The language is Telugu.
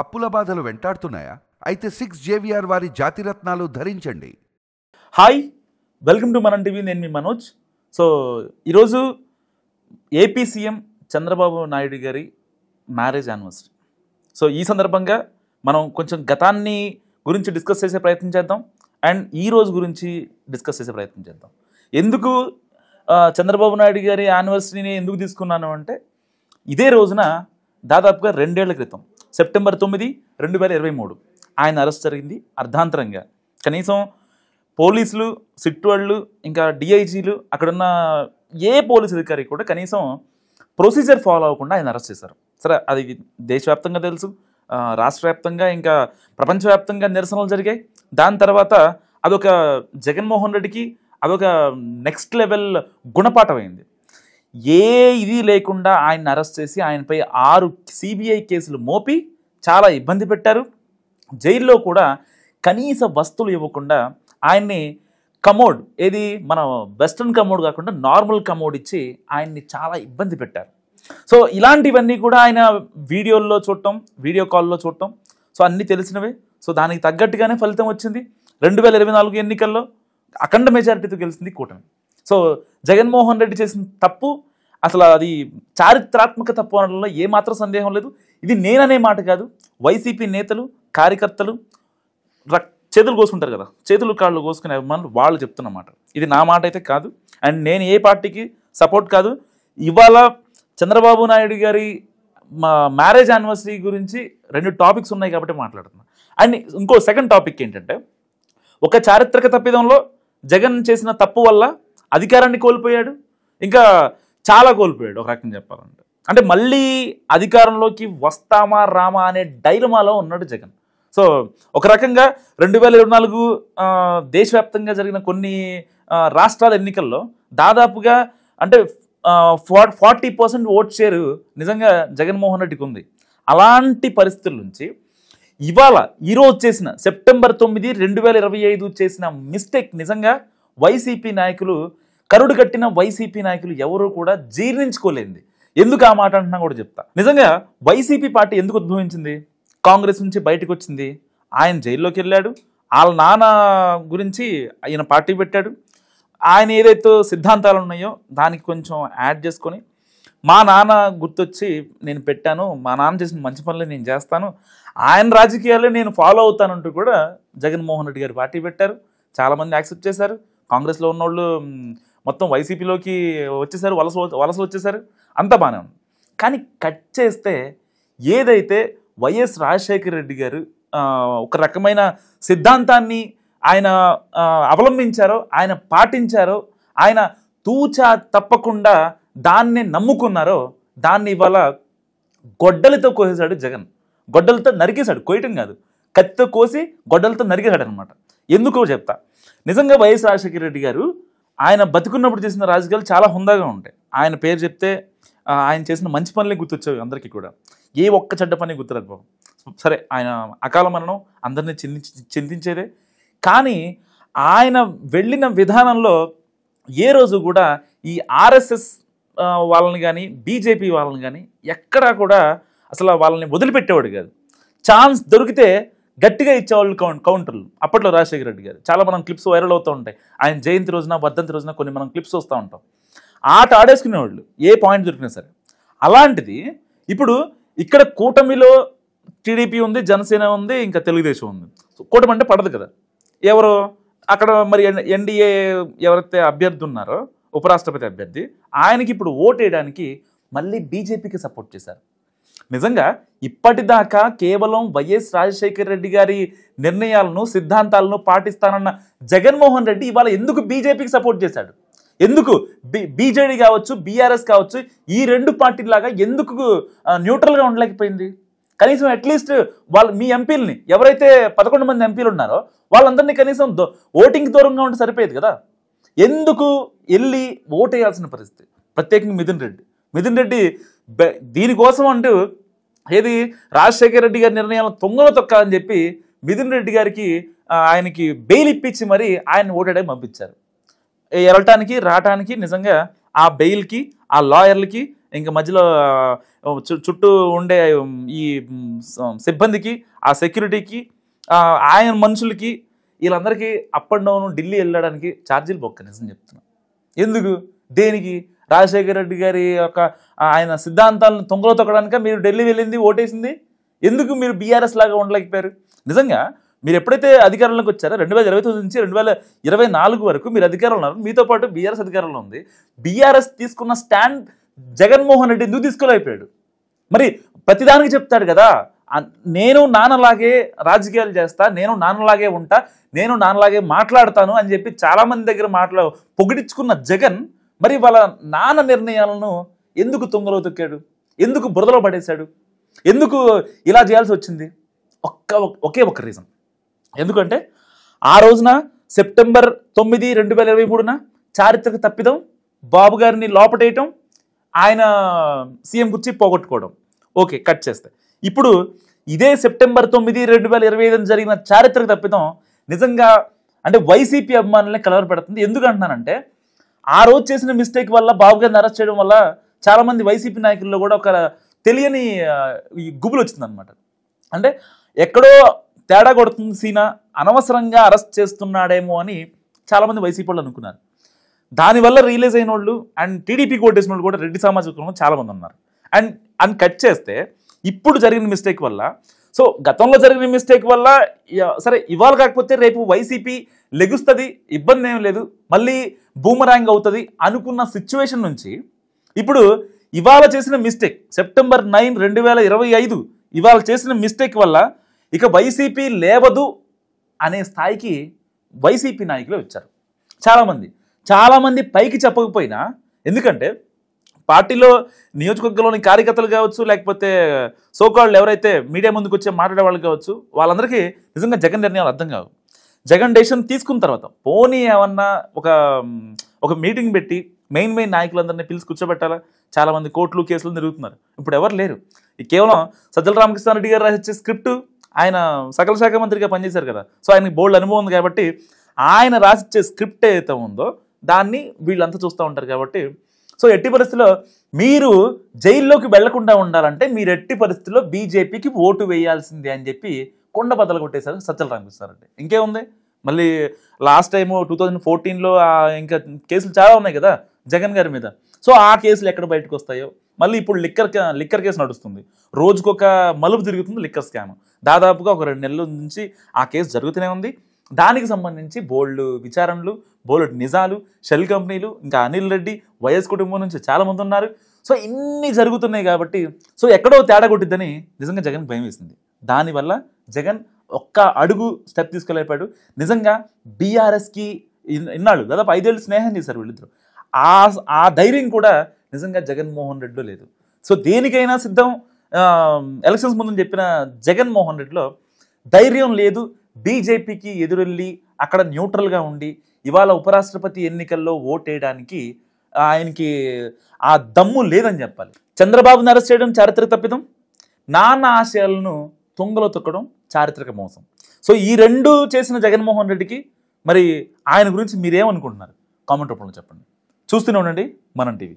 అప్పుల బాధలు వెంటాడుతున్నాయా? అయితే 6 JVR వారి జాతిరత్నాలు ధరించండి. హాయ్, వెల్కమ్ టు మనం టీవీ. నేను మీ మనోజ్. సో ఈరోజు ఏపీ సీఎం చంద్రబాబు నాయుడు గారి మ్యారేజ్ యానివర్సరీ. సో ఈ సందర్భంగా మనం కొంచెం గతాన్ని గురించి డిస్కస్ చేసే ప్రయత్నం చేద్దాం అండ్ ఈ రోజు గురించి డిస్కస్ చేసే ప్రయత్నం చేద్దాం. ఎందుకు చంద్రబాబు నాయుడు గారి యానివర్సరీని ఎందుకు తీసుకున్నాను అంటే, ఇదే రోజున దాదాపుగా 2 ఏళ్ల క్రితం సెప్టెంబర్ 9, 2023 ఆయన అరెస్ట్ జరిగింది అర్ధాంతరంగా. కనీసం పోలీసులు, సిట్ వాళ్ళు, ఇంకా డిఐజీలు, అక్కడున్న ఏ పోలీస్ అధికారి కూడా కనీసం ప్రొసీజర్ ఫాలో అవ్వకుండా ఆయన అరెస్ట్ చేశారు. సరే, అది దేశవ్యాప్తంగా తెలుసు, రాష్ట్ర వ్యాప్తంగా, ఇంకా ప్రపంచవ్యాప్తంగా నిరసనలు జరిగాయి. దాని తర్వాత అదొక జగన్మోహన్ రెడ్డికి అదొక నెక్స్ట్ లెవెల్ గుణపాఠం అయింది. ఏ ఇది లేకుండా ఆయన్ని అరెస్ట్ చేసి ఆయనపై 6 CBI కేసులు మోపి చాలా ఇబ్బంది పెట్టారు. జైల్లో కూడా కనీస వస్తువులు ఇవ్వకుండా ఆయన్ని కమోడ్, ఏది మన వెస్ట్రన్ కమోడ్ కాకుండా నార్మల్ కమోడ్ ఇచ్చి ఆయన్ని చాలా ఇబ్బంది పెట్టారు. సో ఇలాంటివన్నీ కూడా ఆయన వీడియోల్లో చూడటం, వీడియో కాల్లో చూడటం, సో అన్నీ తెలిసినవే. సో దానికి తగ్గట్టుగానే ఫలితం వచ్చింది. 2024 ఎన్నికల్లో అఖండ మెజారిటీతో గెలిచింది కూటమి. సో జగన్మోహన్ రెడ్డి చేసిన తప్పు అసలు అది చారిత్రాత్మక తప్పు అనడంలో ఏమాత్రం సందేహం లేదు. ఇది నేననే మాట కాదు, వైసీపీ నేతలు, కార్యకర్తలు చేతులు కోసుకుంటారు కదా, చేతులు కాళ్ళు కోసుకునే అభిమానులు వాళ్ళు చెప్తున్నమాట. ఇది నా మాట అయితే కాదు. అండ్ నేను ఏ పార్టీకి సపోర్ట్ కాదు. ఇవాళ చంద్రబాబు నాయుడు గారి మ్యారేజ్ యానివర్సరీ గురించి 2 టాపిక్స్ ఉన్నాయి కాబట్టి మాట్లాడుతున్నాను. అండ్ ఇంకో సెకండ్ టాపిక్ ఏంటంటే, ఒక చారిత్రక తప్పిదంలో జగన్ చేసిన తప్పు వల్ల అధికారాన్ని కోల్పోయాడు, ఇంకా చాలా కోల్పోయాడు ఒక రకంగా చెప్పాలంటే. అంటే మళ్ళీ అధికారంలోకి వస్తామా రామా అనే డైలమాలో ఉన్నాడు జగన్. సో ఒక రకంగా 2024 దేశవ్యాప్తంగా జరిగిన కొన్ని రాష్ట్రాల ఎన్నికల్లో దాదాపుగా అంటే 40% ఓట్ షేర్ నిజంగా జగన్మోహన్ రెడ్డికి ఉంది. అలాంటి పరిస్థితుల నుంచి ఇవాళ ఈరోజు చేసిన సెప్టెంబర్ 9, 2025 చేసిన మిస్టేక్ నిజంగా వైసీపీ నాయకులు, కరుడు కట్టిన వైసీపీ నాయకులు ఎవరూ కూడా జీర్ణించుకోలేంది. ఎందుకు ఆ మాట అంటున్నా కూడా చెప్తా. నిజంగా వైసీపీ పార్టీ ఎందుకు ఉద్భవించింది? కాంగ్రెస్ నుంచి బయటకు వచ్చింది. ఆయన జైల్లోకి వెళ్ళాడు. వాళ్ళ నాన్న గురించి ఆయన పార్టీ పెట్టాడు. ఆయన ఏదైతే సిద్ధాంతాలు ఉన్నాయో దానికి కొంచెం యాడ్ చేసుకొని, మా నాన్న గుర్తొచ్చి నేను పెట్టాను, మా నాన్న చేసిన మంచి పనులు నేను చేస్తాను, ఆయన రాజకీయాలే నేను ఫాలో అవుతానంటూ కూడా జగన్మోహన్ రెడ్డి గారు పార్టీ పెట్టారు. చాలామంది యాక్సెప్ట్ చేశారు. కాంగ్రెస్లో ఉన్నోళ్ళు మొత్తం వైసీపీలోకి వచ్చేసారు, వలసలు వచ్చేసారు. అంతా బాగానే ఉంది. కానీ కట్ చేస్తే ఏదైతే వైఎస్ రాజశేఖర రెడ్డి గారు ఒక రకమైన సిద్ధాంతాన్ని ఆయన అవలంబించారో, ఆయన పాటించారో, ఆయన తూచా తప్పకుండా దాన్ని నమ్ముకున్నారో, దాన్ని ఇవాళ గొడ్డలితో కోసేశాడు జగన్. గొడ్డలతో నరికేశాడు, కోయటం కాదు, కత్తితో కోసి గొడ్డలతో నరికేశాడు అనమాట. ఎందుకో చెప్తా. నిజంగా వైఎస్ రాజశేఖర రెడ్డి గారు ఆయన బతికున్నప్పుడు చేసిన రాజకీయాలు చాలా హుందాగా ఉంటాయి. ఆయన పేరు చెప్తే ఆయన చేసిన మంచి పనులే గుర్తొచ్చేవి అందరికీ కూడా, ఏ ఒక్క చెడ్డ పని గుర్తురాదు బాబు. సరే, ఆయన అకాల మరణం అందరినీ చింతించేదే. కానీ ఆయన వెళ్ళిన విధానంలో ఏ రోజు కూడా ఈ RSS వాళ్ళని కానీ, బీజేపీ వాళ్ళని కానీ ఎక్కడా కూడా అసలు వాళ్ళని వదిలిపెట్టేవాడు కాదు. ఛాన్స్ దొరికితే గట్టిగా ఇచ్చేవాళ్ళు కౌంటర్లు. అప్పట్లో రాజశేఖర రెడ్డి గారు చాలా మనం క్లిప్స్ వైరల్ అవుతూ ఉంటాయి. ఆయన జయంతి రోజున, వర్ధంతి రోజున కొన్ని మనం క్లిప్స్ వస్తూ ఉంటాం. ఆట ఆడేసుకునేవాళ్ళు ఏ పాయింట్ దొరికినా సరే. అలాంటిది ఇప్పుడు ఇక్కడ కూటమిలో టీడీపీ ఉంది, జనసేన ఉంది, ఇంకా తెలుగుదేశం ఉంది. కూటమి అంటే పడదు కదా. ఎవరు అక్కడ మరి ఎన్డీఏ ఎవరైతే అభ్యర్థి ఉన్నారో, ఉపరాష్ట్రపతి అభ్యర్థి, ఆయనకి ఇప్పుడు ఓటు వేయడానికి మళ్ళీ బీజేపీకి సపోర్ట్ చేశారు. నిజంగా ఇప్పటిదాకా కేవలం వైఎస్ రాజశేఖర రెడ్డి గారి నిర్ణయాలను, సిద్ధాంతాలను పాటిస్తానన్న జగన్మోహన్ రెడ్డి ఇవాళ ఎందుకు బీజేపీకి సపోర్ట్ చేశాడు? ఎందుకు బీజేడీ కావచ్చు, బీఆర్ఎస్ కావచ్చు, ఈ 2 పార్టీలాగా ఎందుకు న్యూట్రల్గా ఉండలేకపోయింది? కనీసం అట్లీస్ట్ వాళ్ళు మీ ఎంపీలని, ఎవరైతే 11 మంది ఎంపీలు ఉన్నారో వాళ్ళందరినీ కనీసం ఓటింగ్ దూరంగా ఉంటే సరిపోయేది కదా. ఎందుకు వెళ్ళి ఓటు వేయాల్సిన పరిస్థితి? ప్రత్యేకంగా మిథున్ రెడ్డి దీనికోసం అంటూ ఏది రాజశేఖర రెడ్డి గారి నిర్ణయాలను తొంగలో తొక్కాలని చెప్పి మిథున్ రెడ్డి గారికి ఆయనకి బెయిల్ ఇప్పించి మరి ఆయన ఓటేయడానికి పంపించారు. వెళ్ళటానికి రావటానికి నిజంగా ఆ బెయిల్కి, ఆ లాయర్లకి ఇంకా మధ్యలో చుట్టూ ఉండే ఈ సిబ్బందికి, ఆ సెక్యూరిటీకి, ఆయన మనుషులకి, వీళ్ళందరికీ అప్ అండ్ డౌన్ ఢిల్లీ వెళ్ళడానికి ఛార్జీలు బొక్క. నిజం చెప్తున్నా. ఎందుకు, దేనికి? రాజశేఖర రెడ్డి గారి యొక్క ఆయన సిద్ధాంతాలను తొంగలో తొక్కడానిక మీరు ఢిల్లీ వెళ్ళింది, ఓటేసింది? ఎందుకు మీరు బీఆర్ఎస్ లాగా ఉండలేకపోయారు? నిజంగా మీరు ఎప్పుడైతే అధికారంలోకి వచ్చారో 2029 నుంచి 2024 వరకు మీరు అధికారంలో ఉన్నారు. మీతో పాటు బీఆర్ఎస్ అధికారంలో ఉంది. బీఆర్ఎస్ తీసుకున్న స్టాండ్ జగన్మోహన్ రెడ్డి ఎందుకు తీసుకోలేకపోయాడు? మరి ప్రతిదానికి చెప్తాడు కదా, నేను నాన్నలాగే రాజకీయాలు చేస్తా, నేను నాన్నలాగే ఉంటా, నేను నాన్నలాగే మాట్లాడతాను అని చెప్పి చాలామంది దగ్గర పొగిడించుకున్న జగన్ మరి వాళ్ళ నాన్న నిర్ణయాలను ఎందుకు తుంగలో తొక్కాడు? ఎందుకు బురదలో పడేశాడు? ఎందుకు ఇలా చేయాల్సి వచ్చింది? ఒకే ఒక్క రీజన్. ఎందుకంటే ఆ రోజున సెప్టెంబర్ 9, 2023న చారిత్రక తప్పిదం, బాబు గారిని లోపటేయటం, ఆయన సీఎం కుర్చీ పోగొట్టుకోవడం. ఓకే, కట్ చేస్తే ఇప్పుడు ఇదే సెప్టెంబర్ 9, 2025 జరిగిన చారిత్రక తప్పిదం నిజంగా అంటే వైసీపీ అభిమానులనే కలవరపెడుతుంది. ఎందుకు అంటున్నానంటే ఆ రోజు చేసిన మిస్టేక్ వల్ల, బాబు గారిని అరెస్ట్ చేయడం వల్ల చాలామంది వైసీపీ నాయకుల్లో కూడా ఒక తెలియని ఈ గుబులు వచ్చిందనమాట. అంటే ఎక్కడో తేడా కొడుతుంది సీనా, అనవసరంగా అరెస్ట్ చేస్తున్నాడేమో అని చాలామంది వైసీపీ వాళ్ళు అనుకున్నారు. దానివల్ల రియలైజ్ అయిన వాళ్ళు అండ్ టీడీపీకి ఓటేసిన వాళ్ళు కూడా రెడ్డి సామాజిక వర్గంలో చాలామంది ఉన్నారు. అండ్ కట్ చేస్తే ఇప్పుడు జరిగిన మిస్టేక్ వల్ల, సో గతంలో జరిగిన మిస్టేక్ వల్ల సరే ఇవాళ కాకపోతే రేపు వైసీపీ లెగుస్తుంది, ఇబ్బంది ఏం లేదు, మళ్ళీ బూమరాంగ్ అవుతుంది అనుకున్న సిచ్యువేషన్ నుంచి ఇప్పుడు ఇవాళ చేసిన మిస్టేక్ సెప్టెంబర్ 9, 2025 ఇవాళ చేసిన మిస్టేక్ వల్ల ఇక వైసీపీ లేవదు అనే స్థాయికి వైసీపీ నాయకులు వచ్చారు. చాలామంది పైకి చెప్పకపోయినా, ఎందుకంటే పార్టీలో నియోజకవర్గంలోని కార్యకర్తలు కావచ్చు, లేకపోతే సోకాళ్ళు ఎవరైతే మీడియా ముందుకు వచ్చే మాట్లాడే వాళ్ళు కావచ్చు, వాళ్ళందరికీ నిజంగా జగన్ నిర్ణయాలు అర్థం కావు. జగన్ డెసిషన్ తీసుకున్న తర్వాత పోనీ ఏమన్నా ఒక మీటింగ్ పెట్టి మెయిన్ నాయకులందరినీ పిలిచి కూర్చోబెట్టాలా? చాలామంది కోర్టులు కేసులు తిరుగుతున్నారు. ఇప్పుడు ఎవరు లేరు. కేవలం సజ్జల రామకృష్ణారెడ్డి గారు రాసే స్క్రిప్ట్, ఆయన సకల శాఖ మంత్రిగా పనిచేశారు కదా, సో ఆయనకి బోల్డ్ అనుభవం ఉంది కాబట్టి ఆయన రాసిచ్చే స్క్రిప్ట్ ఏదైతే ఉందో దాన్ని వీళ్ళంతా చూస్తూ ఉంటారు. కాబట్టి సో ఎట్టి పరిస్థితుల్లో మీరు జైల్లోకి వెళ్లకుండా ఉండాలంటే మీరు ఎట్టి పరిస్థితుల్లో బీజేపీకి ఓటు వేయాల్సిందే అని చెప్పి కొండ బద్దలు కొట్టేశారు సజ్జల రామకృష్ణారెడ్డి. ఇంకేముంది, మళ్ళీ లాస్ట్ టైము 2014లో ఇంకా కేసులు చాలా ఉన్నాయి కదా జగన్ గారి మీద. సో ఆ కేసులు ఎక్కడ బయటకు వస్తాయో, మళ్ళీ ఇప్పుడు లిక్కర్ కేసు నడుస్తుంది, రోజుకొక మలుపు తిరుగుతుంది లిక్కర్ స్కామ్. దాదాపుగా ఒక 2 నెలల నుంచి ఆ కేసు జరుగుతూనే ఉంది. దానికి సంబంధించి బోల్డ్ విచారణలు, బోల్డ్ నిజాలు, షెల్ కంపెనీలు, ఇంకా అనిల్ రెడ్డి, వైఎస్ కుటుంబం నుంచి చాలామంది ఉన్నారు. సో ఇన్ని జరుగుతున్నాయి కాబట్టి సో ఎక్కడో తేడా కొట్టిద్దని నిజంగా జగన్ భయం వేసింది. దానివల్ల జగన్ ఒక్క అడుగు స్టెప్ తీసుకోలేపాడు. నిజంగా బీఆర్ఎస్కి ఇన్నాళ్ళు దాదాపు 5 ఏళ్ళు స్నేహం చేశారు వీళ్ళిద్దరు. ఆ ధైర్యం కూడా నిజంగా జగన్మోహన్ రెడ్డిలో లేదు. సో దేనికైనా సిద్ధం. ఎలక్షన్స్ ముందు చెప్పిన జగన్మోహన్ రెడ్డిలో ధైర్యం లేదు. బీజేపీకి ఎదురెళ్ళి అక్కడ న్యూట్రల్గా ఉండి ఇవాళ ఉపరాష్ట్రపతి ఎన్నికల్లో ఓటేయడానికి ఆయనకి ఆ దమ్ము లేదని చెప్పాలి. చంద్రబాబుని అరెస్ట్ చేయడం చారిత్రక తప్పిదం, నాన్న ఆశయాలను తుంగలో తొక్కడం చారిత్రక మోసం. సో ఈ రెండు చేసిన జగన్మోహన్ రెడ్డికి మరి ఆయన గురించి మీరేమనుకుంటున్నారు? కామెంట్ రూపంలో చెప్పండి. చూస్తూనే ఉండండి మనం టీవీ.